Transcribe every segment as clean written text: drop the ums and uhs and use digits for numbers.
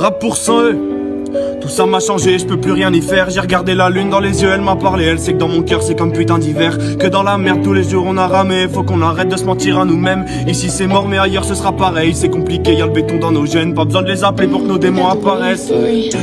Rap pour 100 tout ça m'a changé, je peux plus rien y faire. J'ai regardé la lune dans les yeux, elle m'a parlé. Elle sait que dans mon cœur c'est comme putain d'hiver, que dans la merde tous les jours on a ramé. Faut qu'on arrête de se mentir à nous-mêmes. Ici c'est mort mais ailleurs ce sera pareil. C'est compliqué, y'a le béton dans nos gènes. Pas besoin de les appeler pour que nos démons apparaissent.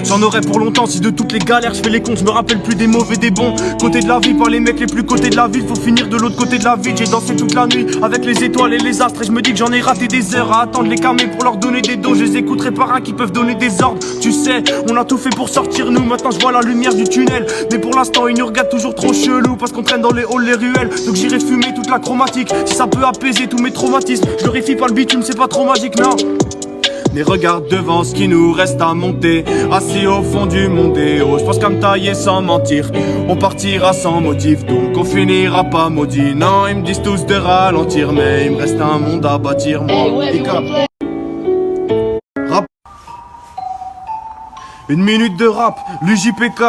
J'en aurais pour longtemps si de toutes les galères je fais les comptes. Je me rappelle plus des mauvais des bons. Côté de la vie, pas les mecs les plus côté de la ville. Faut finir de l'autre côté de la ville. J'ai dansé toute la nuit avec les étoiles et les astres. Et je me dis que j'en ai raté des heures à attendre les camés pour leur donner des dos. Je les écouterai par un qui peuvent donner des ordres. Tu sais, on a tout fait pour sortir nous. Maintenant je vois la lumière du tunnel. Mais pour l'instant ils nous regardent toujours trop chelou. Parce qu'on traîne dans les halls, les ruelles. Donc j'irai fumer toute la chromatique. Si ça peut apaiser tous mes traumatismes. Je glorifie pas le bitume, c'est pas trop magique, non. Mais regarde devant ce qui nous reste à monter. Assis au fond du monde et oh, je pense qu'à me tailler sans mentir. On partira sans motif, donc on finira pas maudit. Non, ils me disent tous de ralentir, mais il me reste un monde à bâtir. Moi, rap. Une minute de rap, l'UJPK,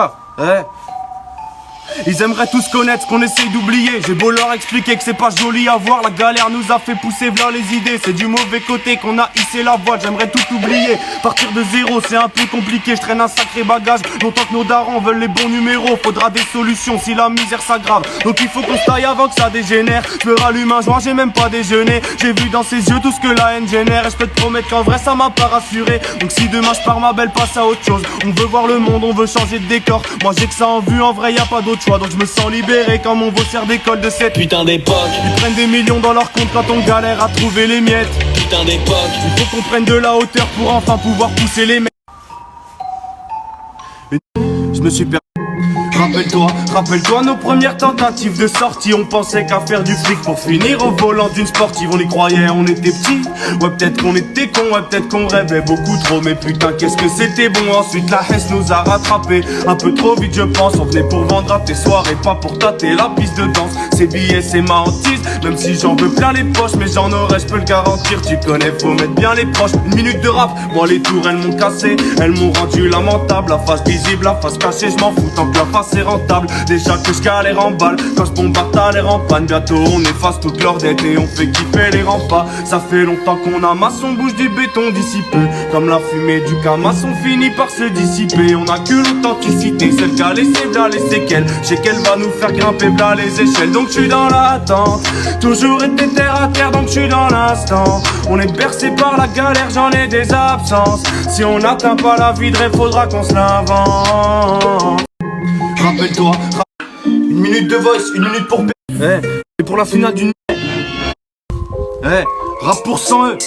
Ils aimeraient tous connaître ce qu'on essaye d'oublier. J'ai beau leur expliquer que c'est pas joli à voir. La galère nous a fait pousser v'là les idées. C'est du mauvais côté qu'on a hissé la voile. J'aimerais tout oublier, partir de zéro c'est un peu compliqué. Je traîne un sacré bagage, longtemps que nos darons veulent les bons numéros. Faudra des solutions si la misère s'aggrave. Donc il faut qu'on se taille avant que ça dégénère. Je me rallume un joint, j'ai même pas déjeuné. J'ai vu dans ses yeux tout ce que la haine génère. Et je peux te promettre qu'en vrai ça m'a pas rassuré. Donc si demain je pars ma belle, passe à autre chose. On veut voir le monde, on veut changer de décor. Moi j'ai que ça en vue, en vrai y a pas d'autre choix. Donc je me sens libéré comme on vaut sert d'école de cette putain d'époque. Ils prennent des millions dans leur compte quand on galère à trouver les miettes. Putain d'époque. Il faut qu'on prenne de la hauteur pour enfin pouvoir pousser les mecs. Je me suis perdu. Rappelle-toi nos premières tentatives de sortie. On pensait qu'à faire du fric pour finir au volant d'une sportive. On y croyait, on était petits. Ouais peut-être qu'on était cons, ouais peut-être qu'on rêvait beaucoup trop. Mais putain qu'est-ce que c'était bon. Ensuite la haine nous a rattrapés. Un peu trop vite je pense. On venait pour vendre à tes soirées, pas pour tâter la piste de danse. Ces billets c'est ma hantise. Même si j'en veux plein les poches, mais j'en aurais, je peux le garantir. Tu connais, faut mettre bien les proches. Une minute de rap, moi les tours elles m'ont cassé. Elles m'ont rendu lamentable. La face visible, la face cachée, je m'en fous tant que la face c'est rentable. Déjà que je galère en balle, quand je bombarde t'as l'air en panne. Bientôt on efface toute leur dette et on fait kiffer les remparts. Ça fait longtemps qu'on amasse, on bouge du béton d'ici peu. Comme la fumée du camas, on finit par se dissiper. On a que l'authenticité, celle qui a laissé v'là les séquelles. Je sais qu'elle va nous faire grimper v'là les échelles. Donc je suis dans l'attente, toujours été terre à terre, donc je suis dans l'instant. On est bercé par la galère, j'en ai des absences. Si on n'atteint pas la vie de rêve, faudra qu'on se l'invente. Rappelle-toi, une minute de voice, une minute pour et pour la finale d'une rap pour 100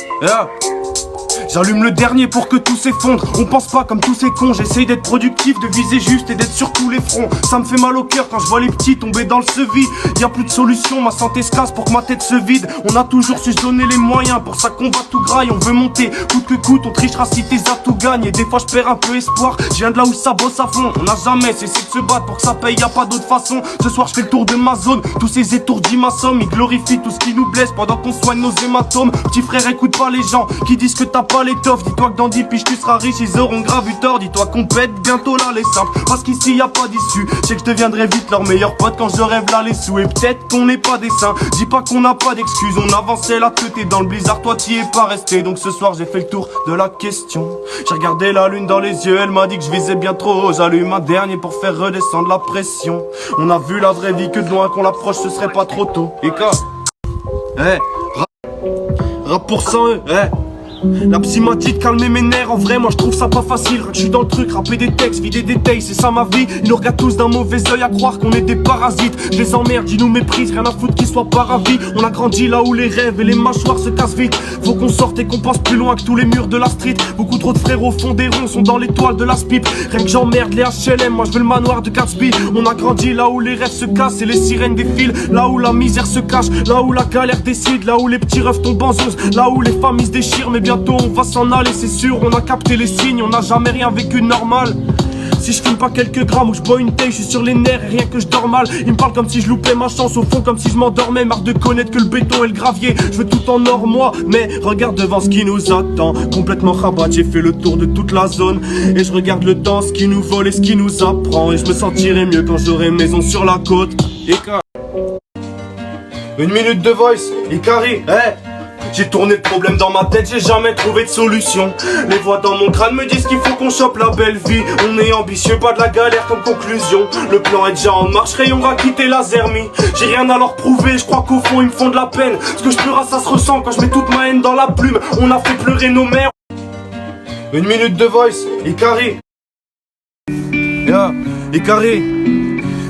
J'allume le dernier pour que tout s'effondre. On pense pas comme tous ces cons. J'essaye d'être productif, de viser juste et d'être sur tous les fronts. Ça me fait mal au cœur quand je vois les petits tomber dans le sevis. Y'a plus de solution, ma santé se casse pour que ma tête se vide. On a toujours su se donner les moyens, pour ça qu'on va tout graille. On veut monter, coûte que coûte, on trichera si tes atouts gagnent. Et des fois je perds un peu espoir, je viens de là où ça bosse à fond. On n'a jamais cessé de se battre pour que ça paye, y'a pas d'autre façon. Ce soir je fais le tour de ma zone, tous ces étourdis ma somme. Ils glorifient tout ce qui nous blesse pendant qu'on soigne nos hématomes. Petit frère écoute pas les gens qui disent que t'as pas l'étoffe. Dis-toi que dans 10 piges tu seras riche, ils auront grave eu tort. Dis-toi qu'on pète bientôt là les simples, parce qu'ici y a pas d'issue. Je sais que je deviendrai vite leur meilleur pote quand je rêve là les sous. Et peut-être qu'on n'est pas des saints, dis pas qu'on n'a pas d'excuses. On avançait la tête et dans le blizzard, toi t'y es pas resté. Donc ce soir j'ai fait le tour de la question. J'ai regardé la lune dans les yeux, elle m'a dit que je visais bien trop. J'allume un dernier pour faire redescendre la pression. On a vu la vraie vie que de loin, qu'on l'approche ce serait pas trop tôt. Et quoi rap pour 100 La psy m'a dit de calmer mes nerfs, en vrai moi je trouve ça pas facile. Je suis dans le truc, rapper des textes, vider des détails, c'est ça ma vie. Ils nous regardent tous d'un mauvais œil à croire qu'on est des parasites. Je les emmerde, ils nous méprisent, rien à foutre qu'ils soient pas ravis. On a grandi là où les rêves et les mâchoires se cassent vite. Faut qu'on sorte et qu'on pense plus loin que tous les murs de la street. Beaucoup trop de frérots font des ronds, sont dans l'étoile de la spipe. Rien que j'emmerde les HLM, moi je veux le manoir de Gatsby. On a grandi là où les rêves se cassent et les sirènes défilent. Là où la misère se cache, là où la galère décide. Là où les petits rêves tombent en zonze, là où les familles se déchirent. Mais bientôt on va s'en aller, c'est sûr, on a capté les signes, on n'a jamais rien vécu de normal. Si je fume pas quelques grammes ou je bois une taille, je suis sur les nerfs et rien que je dors mal. Ils me parlent comme si je loupais ma chance, au fond comme si je m'endormais. Marre de connaître que le béton et le gravier, je veux tout en or moi. Mais regarde devant ce qui nous attend, complètement rabat, j'ai fait le tour de toute la zone. Et je regarde le temps, ce qui nous vole et ce qui nous apprend. Et je me sentirai mieux quand j'aurai maison sur la côte. Et une minute de voice, Ikari, J'ai tourné le problème dans ma tête, j'ai jamais trouvé de solution. Les voix dans mon crâne me disent qu'il faut qu'on chope la belle vie. On est ambitieux, pas de la galère comme conclusion. Le plan est déjà en marche, rayon va quitter la zermie. J'ai rien à leur prouver, je crois qu'au fond ils me font de la peine. Ce que je pleure, ça se ressent quand je mets toute ma haine dans la plume. On a fait pleurer nos mères. Une minute de voice, Ikari. Yeah, Ikari.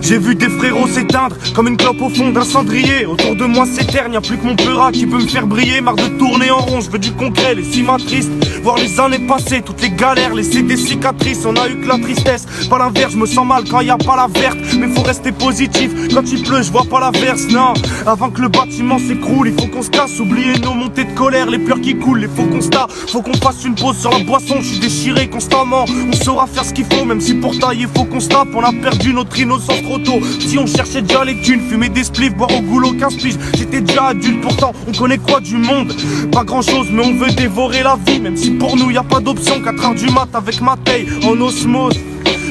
J'ai vu des frérots s'éteindre comme une clope au fond d'un cendrier. Autour de moi c'est terne, y'a plus que mon peurat qui peut me faire briller. Marre de tourner en rond, je veux du concret, les ciments tristes. Voir les années passées, toutes les galères, laisser des cicatrices. On a eu que la tristesse, pas l'inverse. Je me sens mal quand y a pas la verte, mais faut rester positif. Quand il pleut, je vois pas l'averse, non. Avant que le bâtiment s'écroule, il faut qu'on se casse. Oublier nos montées de colère, les pleurs qui coulent, les faux constats. Faut qu'on fasse une pause sur la boisson, je suis déchiré constamment. On saura faire ce qu'il faut, même si pour tailler faut qu'on se tape. On a perdu notre innocence trop tôt. Si on cherchait déjà les thunes, fumer des spliffs, boire au goulot 15 piges. J'étais déjà adulte, pourtant on connaît quoi du monde? Pas grand chose, mais on veut dévorer la vie. Même si pour nous y a pas d'option, 4h du mat avec ma taille en osmose.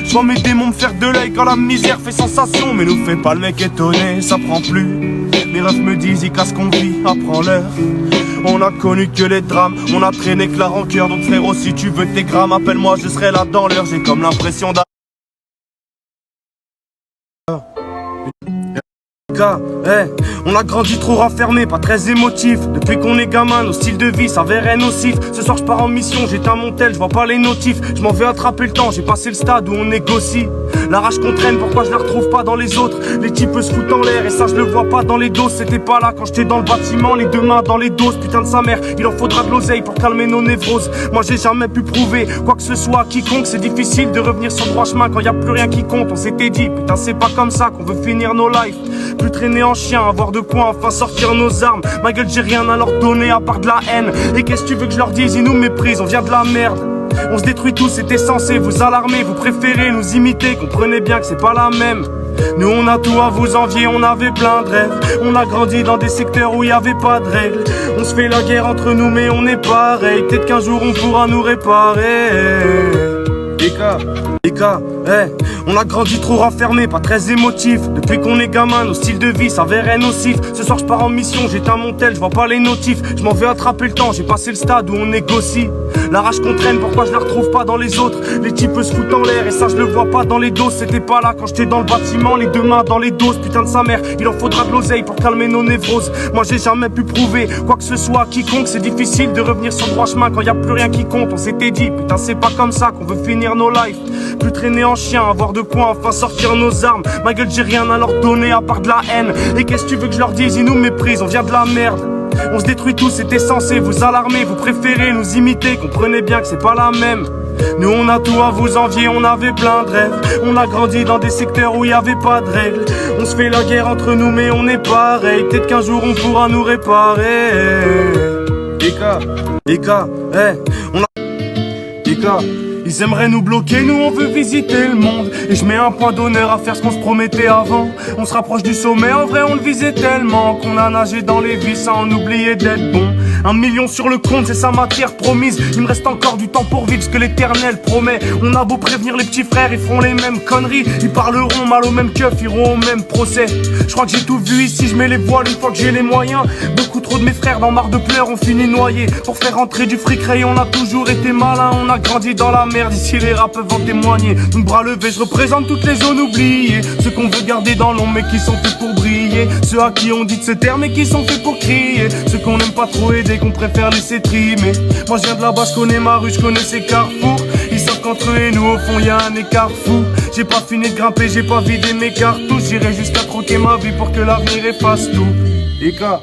Je vois mes démons me faire de l'œil quand la misère fait sensation. Mais nous fais pas le mec étonné, ça prend plus. Mes refs me disent, ils cassent qu'on vit, apprends-leur. On a connu que les drames, on a traîné que la rancœur. Donc frérot, si tu veux tes grammes, appelle-moi, je serai là dans l'heure. J'ai comme l'impression d'un... On a grandi trop renfermé, pas très émotif. Depuis qu'on est gamin, nos styles de vie s'avèrent nocifs. Ce soir je pars en mission, j'éteins mon tel, je vois pas les notifs. Je m'en vais attraper le temps, j'ai passé le stade où on négocie. La rage qu'on traîne, pourquoi je la retrouve pas dans les autres? Les types se foutent en l'air et ça je le vois pas dans les doses. C'était pas là quand j'étais dans le bâtiment, les deux mains dans les doses. Putain de sa mère, il en faudra de l'oseille pour calmer nos névroses. Moi j'ai jamais pu prouver quoi que ce soit à quiconque. C'est difficile de revenir sur le droit chemin quand y a plus rien qui compte. On s'était dit, putain c'est pas comme ça qu'on veut finir nos lives. Plus traîner en chien, avoir de quoi enfin sortir nos armes. Ma gueule j'ai rien à leur donner à part de la haine. Et qu'est-ce que tu veux que je leur dise? Ils nous méprisent, on vient de la merde. On se détruit tous, c'était censé vous alarmer. Vous préférez nous imiter, comprenez bien que c'est pas la même. Nous on a tout à vous envier, on avait plein de rêves. On a grandi dans des secteurs où y avait pas de règles. On se fait la guerre entre nous mais on est pareil. Peut-être qu'un jour on pourra nous réparer. Les gars, on a grandi trop renfermé, pas très émotif. Depuis qu'on est gamin, nos styles de vie s'avèrent nocifs. Ce soir je pars en mission, j'éteins mon tel, je vois pas les notifs. Je m'en vais attraper le temps, j'ai passé le stade où on négocie. La rage qu'on traîne, pourquoi je la retrouve pas dans les autres? Les types se foutent en l'air et ça je le vois pas dans les doses. C'était pas là quand j'étais dans le bâtiment, les deux mains dans les doses. Putain de sa mère, il en faudra de l'oseille pour calmer nos névroses. Moi j'ai jamais pu prouver quoi que ce soit à quiconque. C'est difficile de revenir sur le droit chemin quand y a plus rien qui compte. On s'était dit, putain c'est pas comme ça qu'on veut finir nos lives. Plus traîner en chien, avoir de quoi enfin sortir nos armes. Ma gueule j'ai rien à leur donner à part de la haine. Et qu'est-ce que tu veux que je leur dise? Ils nous méprisent, on vient de la merde. On se détruit tous, c'était censé vous alarmer. Vous préférez nous imiter, comprenez bien que c'est pas la même. Nous on a tout à vous envier, on avait plein de rêves. On a grandi dans des secteurs où y avait pas de règles. On se fait la guerre entre nous mais on est pareil. Peut-être qu'un jour on pourra nous réparer. Les gars, on a... Les gars, ils aimeraient nous bloquer, nous on veut visiter le monde. Et je mets un point d'honneur à faire ce qu'on se promettait avant. On se rapproche du sommet, en vrai on le visait tellement qu'on a nagé dans les vies sans en oublier d'être bon. 1 million sur le compte, c'est sa matière promise. Il me reste encore du temps pour vivre ce que l'éternel promet. On a beau prévenir les petits frères, ils feront les mêmes conneries. Ils parleront mal au même keuf, iront au même procès. Je crois que j'ai tout vu ici, je mets les voiles une fois que j'ai les moyens. Beaucoup trop de mes frères dans marre de pleurs ont fini noyés. Pour faire rentrer du fric ray, on a toujours été malin. On a grandi dans la merde, ici les rats peuvent en témoigner. Donc bras levés, je représente toutes les zones oubliées. Ceux qu'on veut garder dans l'ombre mais qui sont faits pour briller. Ceux à qui on dit de se taire mais qui sont faits pour crier. Ceux qu'on n'aime pas trop aider, qu'on préfère laisser trimer. Moi je viens de là-bas, je connais ma rue, je connais ses carrefours. Ils savent qu'entre eux et nous au fond y'a un écart fou. J'ai pas fini de grimper, j'ai pas vidé mes cartouches. J'irai jusqu'à croquer ma vie pour que l'avenir efface tout. Les gars,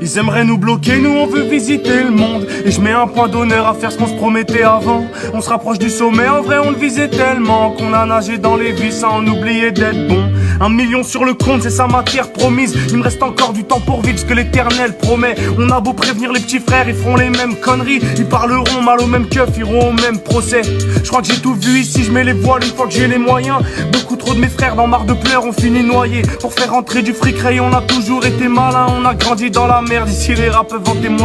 ils aimeraient nous bloquer, nous on veut visiter le monde. Et je mets un point d'honneur à faire ce qu'on se promettait avant. On se rapproche du sommet, en vrai on le visait tellement qu'on a nagé dans les vies sans en oublier d'être bon. 1 million sur le compte, c'est sa matière promise. Il me reste encore du temps pour vivre ce que l'éternel promet. On a beau prévenir les petits frères, ils feront les mêmes conneries. Ils parleront mal au même keuf, iront au même procès. Je crois que j'ai tout vu ici, je mets les voiles une fois que j'ai les moyens. Beaucoup trop de mes frères dans marre de pleurs ont fini noyés. Pour faire rentrer du fric ray, on a toujours été malin. On a grandi dans la merde, ici les rats peuvent en témoigner.